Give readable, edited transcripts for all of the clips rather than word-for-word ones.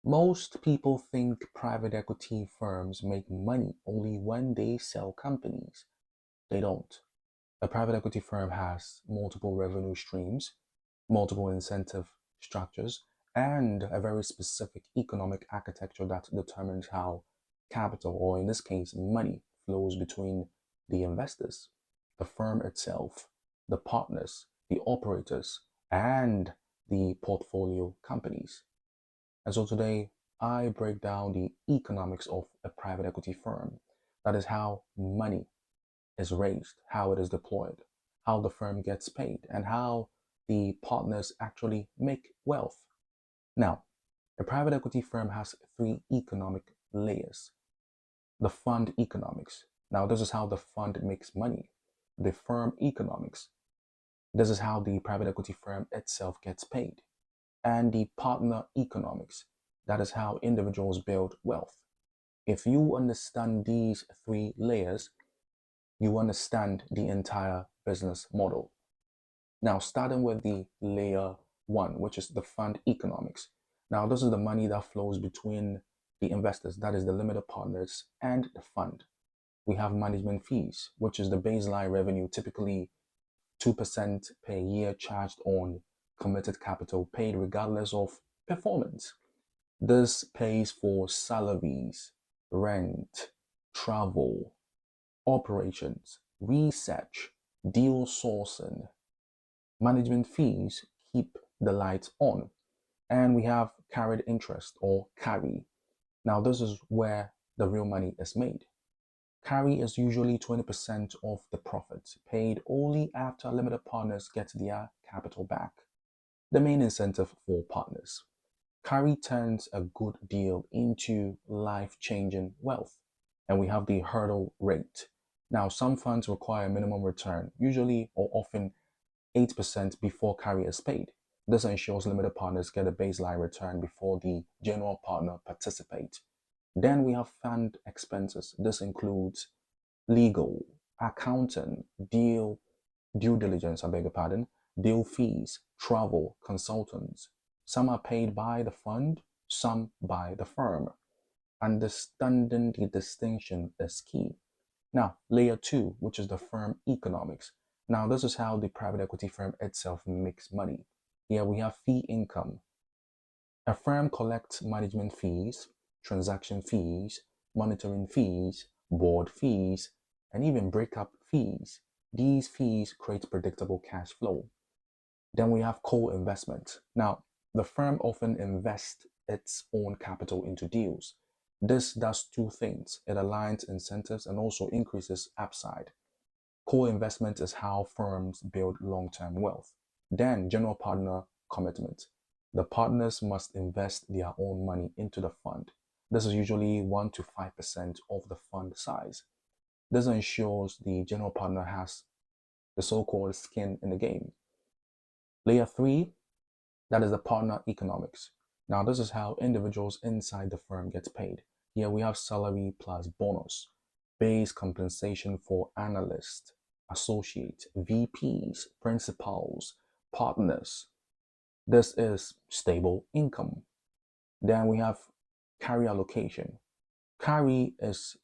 Most people think private equity firms make money only when they sell companies. They don't. A private equity firm has multiple revenue streams, multiple incentive structures, and a very specific economic architecture that determines how capital, or in this case, money, flows between the investors, the firm itself, the partners, the operators, and the portfolio companies. And so today, I break down the economics of a private equity firm. That is how money is raised, how it is deployed, how the firm gets paid, and how the partners actually make wealth. Now, a private equity firm has three economic layers. The fund economics. Now, this is how the fund makes money. The firm economics. This is how the private equity firm itself gets paid. And the partner economics. That is how individuals build wealth. If you understand these three layers, you understand the entire business model. Now, starting with the layer one, which is the fund economics. Now, this is the money that flows between the investors, that is the limited partners, and the fund. We have management fees, which is the baseline revenue, typically 2% per year charged on committed capital paid regardless of performance. This pays for salaries, rent, travel, operations, research, deal sourcing. Management fees keep the lights on. And we have carried interest or carry. Now, this is where the real money is made. Carry is usually 20% of the profits, paid only after limited partners get their capital back. The main incentive for partners. Carry turns a good deal into life-changing wealth. And we have the hurdle rate. Now, some funds require a minimum return, usually or often 8% before carry is paid. This ensures limited partners get a baseline return before the general partner participates. Then we have fund expenses. This includes legal, accounting, due diligence, I beg your pardon, deal fees, travel, consultants. Some are paid by the fund, some by the firm. Understanding the distinction is key. Now, layer two, which is the firm economics. Now, this is how the private equity firm itself makes money. Here we have fee income. A firm collects management fees, transaction fees, monitoring fees, board fees, and even breakup fees. These fees create predictable cash flow. Then we have co-investment. Now, the firm often invests its own capital into deals. This does two things. It aligns incentives and also increases upside. Co-investment is how firms build long-term wealth. Then general partner commitment. The partners must invest their own money into the fund. This is usually 1 to 5% of the fund size. This ensures the general partner has the so-called skin in the game. Layer 3, that is the partner economics. Now, this is how individuals inside the firm get paid. Here we have salary plus bonus, base compensation for analysts, associates, VPs, principals, partners. This is stable income. Then we have carry allocation. Carry is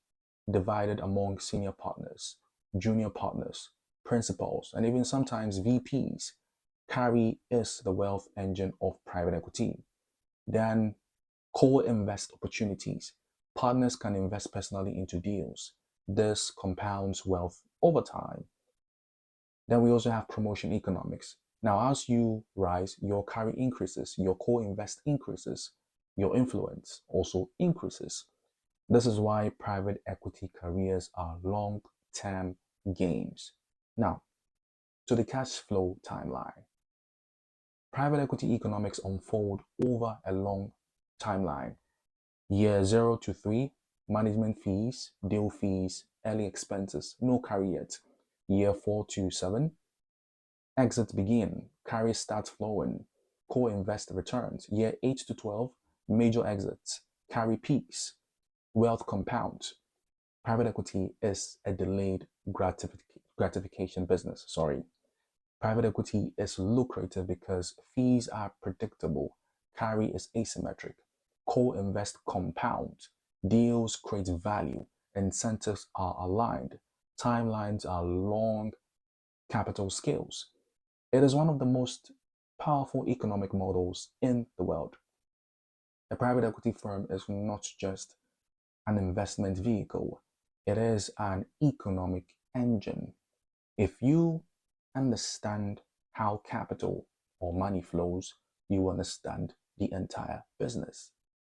divided among senior partners, junior partners, principals, and even sometimes VPs. Carry is the wealth engine of private equity. Then co-invest opportunities. Partners can invest personally into deals. This compounds wealth over time. Then we also have promotion economics. Now, as you rise, your carry increases, your co-invest increases, your influence also increases. This is why private equity careers are long-term games. Now, to the cash flow timeline. Private equity economics unfold over a long timeline. Year 0 to 3, management fees, deal fees, early expenses, no carry yet. Year 4 to 7, exits begin, carry starts flowing, co-invest returns. Year 8 to 12, major exits, carry peaks, wealth compounds. Private equity is a delayed gratification business. Private equity is lucrative because fees are predictable, carry is asymmetric. Co-invest compound. Deals create value. Incentives are aligned. Timelines are long. Capital scales. It is one of the most powerful economic models in the world. A private equity firm is not just an investment vehicle, it is an economic engine. If you understand how capital or money flows, you understand the entire business.